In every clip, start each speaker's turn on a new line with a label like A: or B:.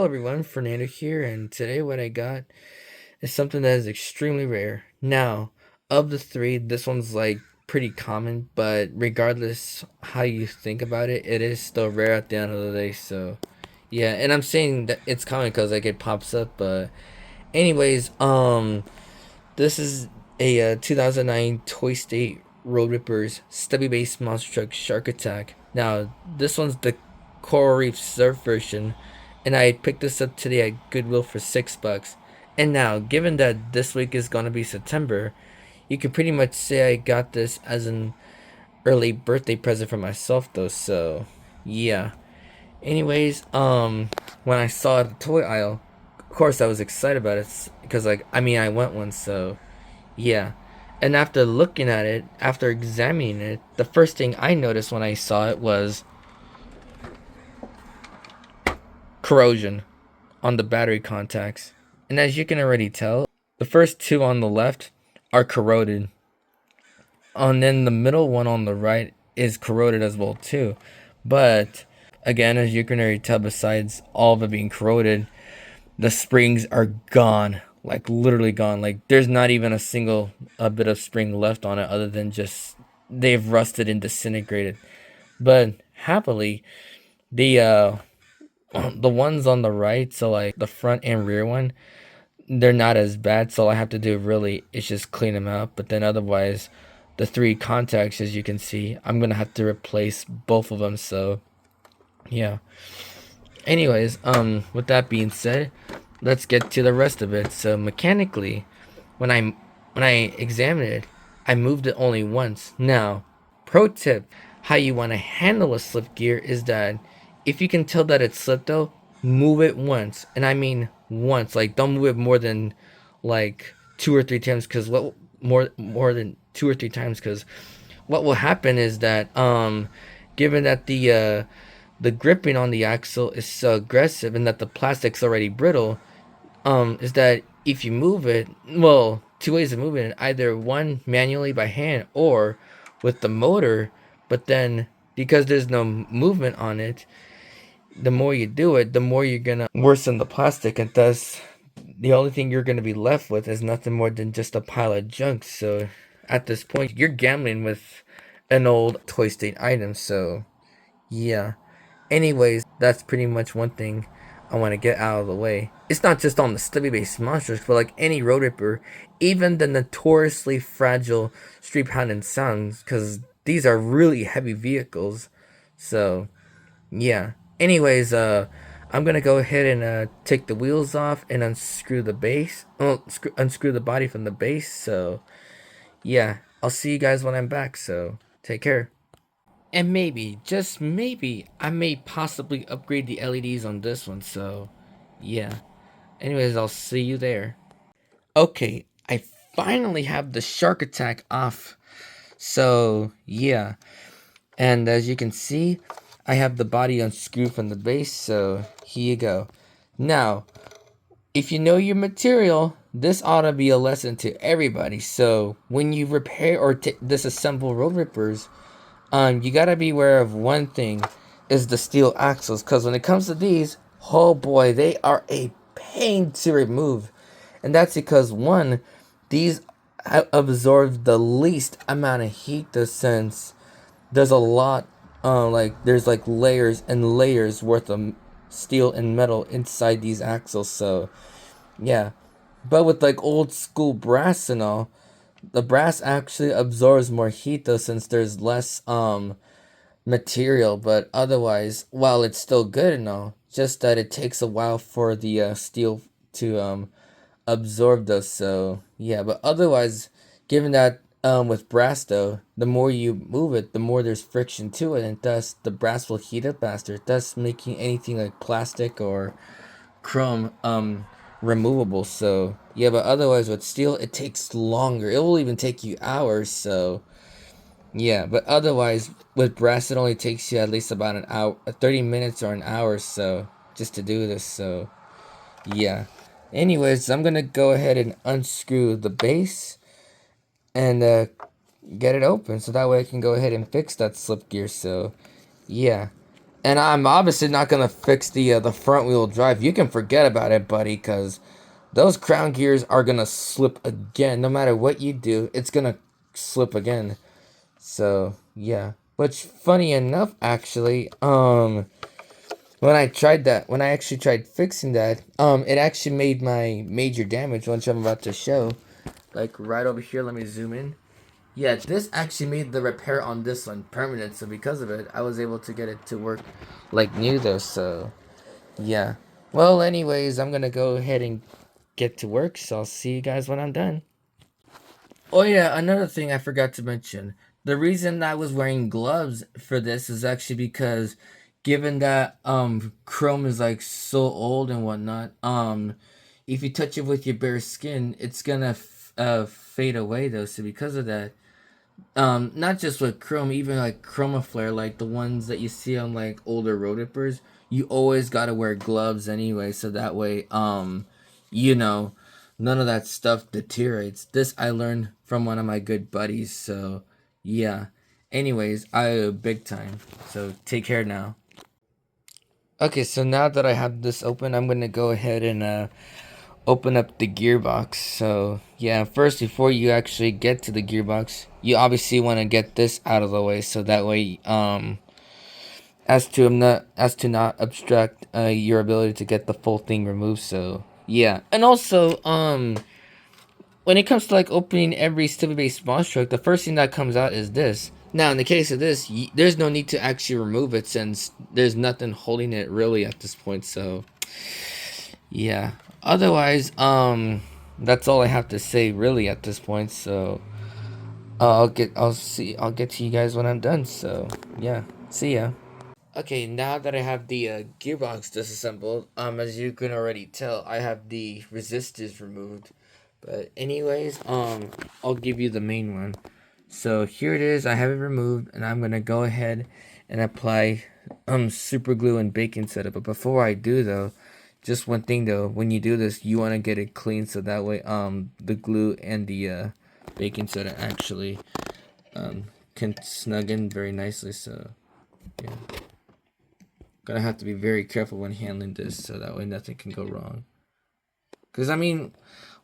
A: everyone, Fernando here, and today what I got is something that is extremely rare. Now, of the three, this one's like pretty common, but regardless how you think about it, it is still rare at the end of the day. So, yeah, and I'm saying that it's common because like it pops up. But anyways, this is a 2009 Toy State Road Rippers Stubby Base Monster Truck Shark Attack. Now, this one's the Coral Reef Surf version, and I picked this up today at Goodwill for $6. And now, given that this week is gonna be September, you can pretty much say I got this as an early birthday present for myself, though. So, yeah. Anyways, when I saw it at the toy aisle, of course I was excited about it because, like, I went one, so yeah. And after looking at it, after examining it, the first thing I noticed when I saw it was corrosion on the battery contacts. And as you can already tell, the first two on the left are corroded. And then the middle one on the right is corroded as well too. But again, as you can already tell, besides all of it being corroded, the springs are gone, like literally gone. Like there's not even a single bit of spring left on it, other than just they've rusted and disintegrated. But happily, the the ones on the right, so like the front and rear one, they're not as bad. So all I have to do really is just clean them out. But then otherwise, the three contacts, as you can see, I'm gonna have to replace both of them. So yeah. Anyways, with that being said, let's get to the rest of it. So mechanically, when I examined it, I moved it only once. Now, pro tip, how you want to handle a slip gear is that if you can tell that it's slipped though, move it once. And I mean once. Like don't move it more than like two or three times, because what more than two or three times, because what will happen is that given that the gripping on the axle is so aggressive and that the plastic's already brittle, is that if you move it, well, two ways of moving it, either one manually by hand or with the motor, but then because there's no movement on it, the more you do it, the more you're gonna worsen the plastic, and thus the only thing you're gonna be left with is nothing more than just a pile of junk. So at this point, you're gambling with an old Toy State item. So yeah. Anyways, that's pretty much one thing I want to get out of the way. It's not just on the Stubby based monsters, but like any road ripper, even the notoriously fragile Street Hound and Sounds, because these are really heavy vehicles. So, yeah. Anyways, I'm gonna go ahead and take the wheels off and unscrew the base. Oh, unscrew the body from the base. So, yeah. I'll see you guys when I'm back. So, take care. And maybe, just maybe, I may possibly upgrade the LEDs on this one, so yeah. Anyways, I'll see you there. Okay, I finally have the shark attack off. So yeah. And as you can see, I have the body unscrewed from the base, so here you go. Now, if you know your material, this ought to be a lesson to everybody. So when you repair or disassemble road rippers, you gotta be aware of one thing, is the steel axles, because when it comes to these, oh boy, they are a pain to remove. And that's because one, these absorb the least amount of heat, the sense there's a lot, like there's like layers and layers worth of steel and metal inside these axles. So yeah, but with like old school brass and all, the brass actually absorbs more heat though, since there's less material. But otherwise, while it's still good and all, just that it takes a while for the steel to absorb those. So yeah, but otherwise, given that with brass though, the more you move it, the more there's friction to it, and thus the brass will heat up faster, thus making anything like plastic or chrome removable. So yeah, but otherwise with steel it takes longer. It will even take you hours. So yeah, but otherwise with brass it only takes you at least about an hour, 30 minutes or an hour, so just to do this. So yeah. Anyways, I'm gonna go ahead and unscrew the base and get it open, so that way I can go ahead and fix that slip gear. So yeah. And I'm obviously not gonna fix the front wheel drive. You can forget about it, buddy, because those crown gears are gonna slip again. No matter what you do, it's gonna slip again. So yeah. Which funny enough, actually, when I actually tried fixing that, it actually made my major damage, which I'm about to show. Like right over here, let me zoom in. Yeah, this actually made the repair on this one permanent, so because of it, I was able to get it to work like new though, so yeah. Well, anyways, I'm gonna go ahead and get to work, so I'll see you guys when I'm done. Oh yeah, another thing I forgot to mention. The reason I was wearing gloves for this is actually because given that chrome is like so old and whatnot, if you touch it with your bare skin, it's gonna fade away though. So because of that, not just with chrome, even like chroma flare, like the ones that you see on like older road dippers, you always gotta wear gloves anyway, so that way you know, none of that stuff deteriorates. This I learned from one of my good buddies, so yeah. Anyways, I big time. So take care now. Okay, so now that I have this open, I'm gonna go ahead and open up the gearbox. So yeah, first before you actually get to the gearbox, you obviously want to get this out of the way, so that way as to not obstruct your ability to get the full thing removed. So yeah, and also when it comes to like opening every Stubby based monster truck, the first thing that comes out is this. Now in the case of this, there's no need to actually remove it since there's nothing holding it really at this point. So yeah. Otherwise, that's all I have to say really at this point. So I'll get to you guys when I'm done. So yeah, see ya. Okay, now that I have the gearbox disassembled, as you can already tell, I have the resistors removed. But anyways, I'll give you the main one. So here it is. I have it removed, and I'm gonna go ahead and apply super glue and baking soda. But before I do though, just one thing though, when you do this, you want to get it clean so that way the glue and the baking soda actually can snug in very nicely. So yeah, gonna have to be very careful when handling this so that way nothing can go wrong. Because I mean,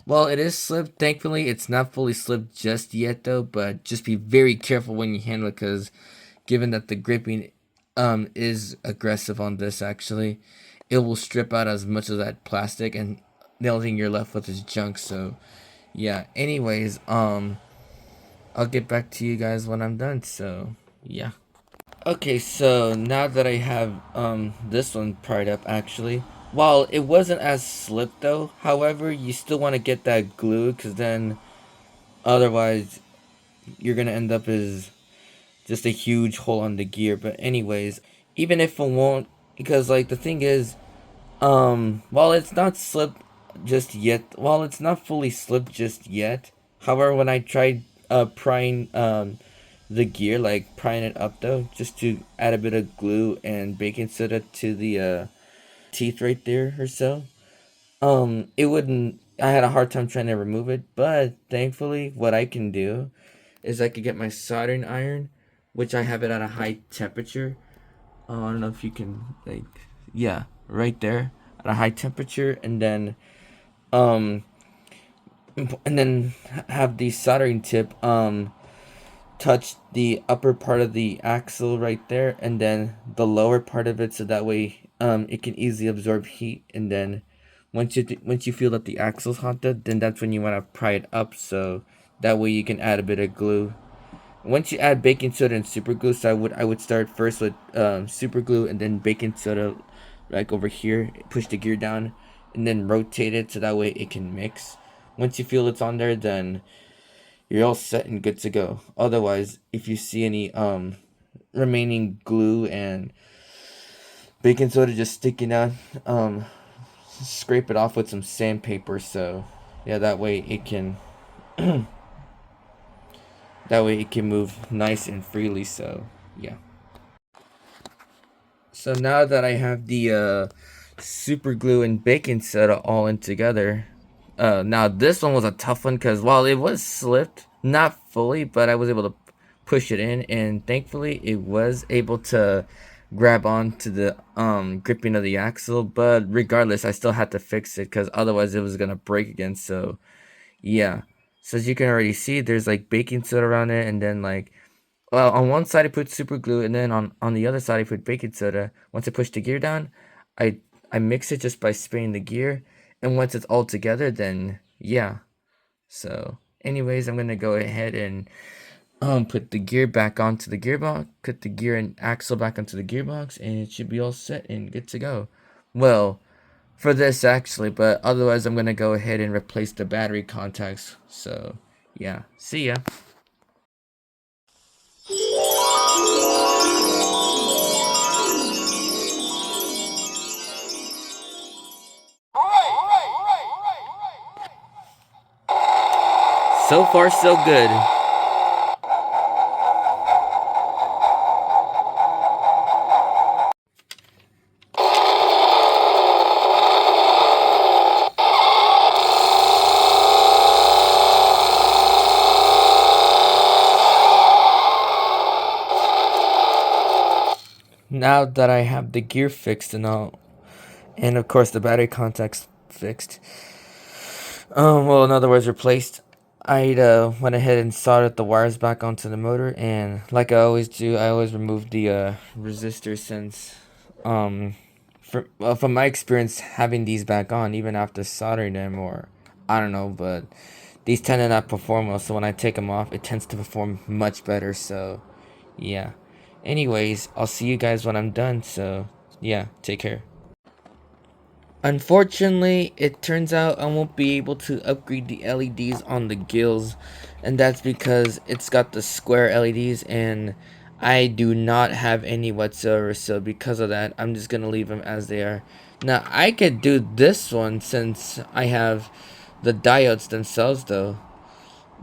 A: well, it is slipped. Thankfully, it's not fully slipped just yet, though. But just be very careful when you handle it, because given that the gripping is aggressive on this, actually, it will strip out as much of that plastic, and the only thing you're left with is junk. So, yeah. Anyways, I'll get back to you guys when I'm done. So, yeah. Okay, so now that I have this one pried up, actually, while it wasn't as slipped though, however, you still want to get that glue, because then otherwise you're gonna end up as just a huge hole on the gear. But anyways, even if it won't, because like the thing is, while it's not slipped just yet, while it's not fully slipped just yet, however, when I tried prying the gear, like prying it up though, just to add a bit of glue and baking soda to the teeth right there or so, it wouldn't. I had a hard time trying to remove it, but thankfully, what I can do is I could get my soldering iron, which I have it at a high temperature. I don't know if you can like, yeah, right there at a high temperature, um, and then have the soldering tip touch the upper part of the axle right there, and then the lower part of it, so that way it can easily absorb heat. And then once you feel that the axle's hot, then that's when you want to pry it up, so that way you can add a bit of glue. Once you add baking soda and super glue, so I would start first with super glue and then baking soda, like over here, push the gear down and then rotate it so that way it can mix. Once you feel it's on there, then you're all set and good to go. Otherwise, if you see any remaining glue and baking soda just sticking out, scrape it off with some sandpaper, so yeah, that way it can that way it can move nice and freely. So yeah. So now that I have the super glue and baking soda all in together, now this one was a tough one because while it was slipped, not fully, but I was able to push it in, and thankfully it was able to grab on to the gripping of the axle, but regardless, I still had to fix it because otherwise it was gonna break again. So yeah, so as you can already see, there's like baking soda around it, and then like, well, on one side I put super glue, and then on the other side I put baking soda. Once I push the gear down, I I mix it just by spraying the gear, and once it's all together, then yeah. So anyways, I'm gonna go ahead and put the gear back onto the gearbox, put the gear and axle back onto the gearbox, and it should be all set and good to go. Well, for this actually, but otherwise I'm gonna go ahead and replace the battery contacts. So yeah, see ya. So far so good. Now that I have the gear fixed and all, and of course the battery contacts fixed, well, in other words, replaced, I went ahead and soldered the wires back onto the motor, and like I always do, I always remove the resistor since, from my experience, having these back on even after soldering them, or I don't know, but these tend to not perform well. So when I take them off, it tends to perform much better. So yeah. Anyways, I'll see you guys when I'm done. So yeah, take care. Unfortunately, it turns out I won't be able to upgrade the LEDs on the gills, and that's because it's got the square LEDs and I do not have any whatsoever, so because of that, I'm just gonna leave them as they are. Now, I could do this one since I have the diodes themselves though,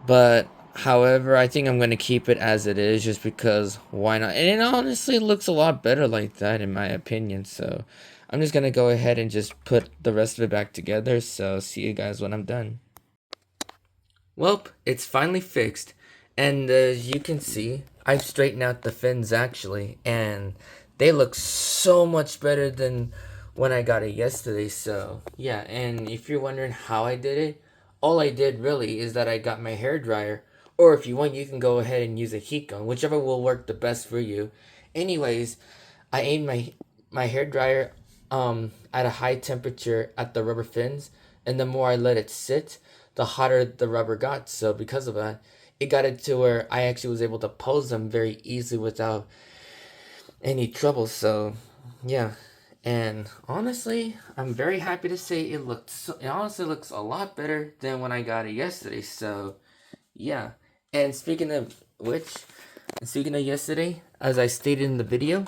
A: but however, I think I'm going to keep it as it is just because why not? And it honestly looks a lot better like that in my opinion. So I'm just going to go ahead and just put the rest of it back together. So see you guys when I'm done. Welp, it's finally fixed, and as you can see, I've straightened out the fins actually, and they look so much better than when I got it yesterday. So yeah, and if you're wondering how I did it, all I did really is that I got my hair dryer, or if you want, you can go ahead and use a heat gun, whichever will work the best for you. Anyways, I aimed my hair dryer at a high temperature at the rubber fins, and the more I let it sit, the hotter the rubber got. So because of that, it got it to where I actually was able to pose them very easily without any trouble. So yeah, and honestly, I'm very happy to say it honestly looks a lot better than when I got it yesterday. So yeah, and speaking of yesterday, as I stated in the video,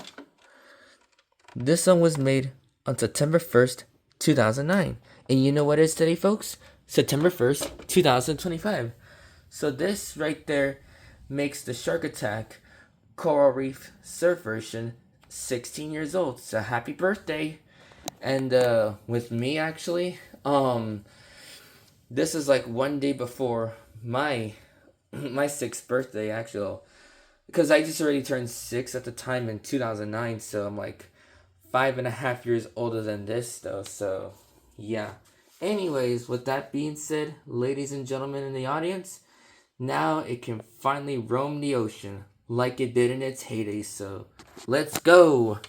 A: this song was made on September 1st, 2009. And you know what it is today, folks? September 1st, 2025. So this right there makes the Shark Attack Coral Reef Surf version 16 years old. So happy birthday. And with me actually, this is like one day before my my 6th birthday actually, because I just already turned 6 at the time in 2009, so I'm like 5.5 years older than this though. So yeah, anyways, with that being said, ladies and gentlemen in the audience, now it can finally roam the ocean like it did in its heyday. So let's go.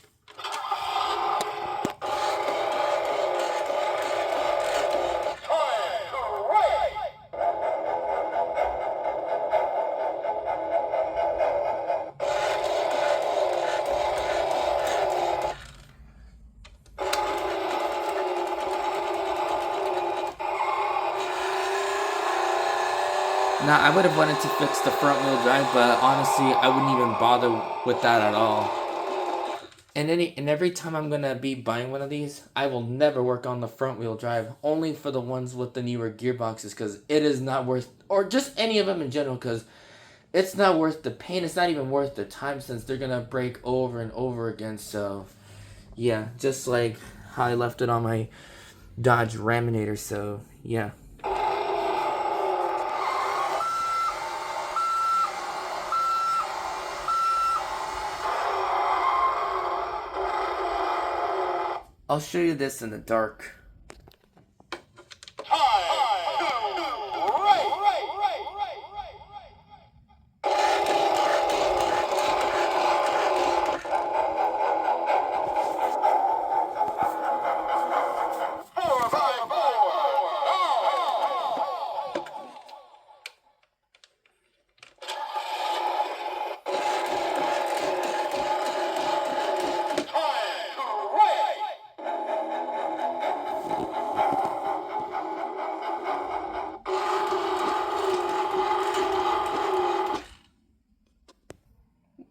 A: Now, I would have wanted to fix the front wheel drive, but honestly, I wouldn't even bother with that at all. And every time I'm gonna be buying one of these, I will never work on the front wheel drive, only for the ones with the newer gearboxes, because it is not worth, or just any of them in general, because it's not worth the pain. It's not even worth the time since they're gonna break over and over again. So yeah, just like how I left it on my Dodge Raminator. So yeah. I'll show you this in the dark.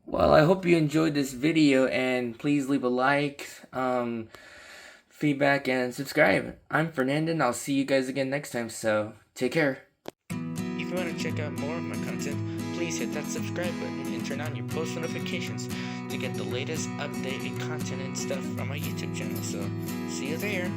A: Well, I hope you enjoyed this video, and please leave a like, feedback, and subscribe. I'm Fernando, and I'll see you guys again next time, so take care.
B: If you want to check out more of my content, please hit that subscribe button and turn on your post notifications to get the latest updated content and stuff from my YouTube channel. So, see you there.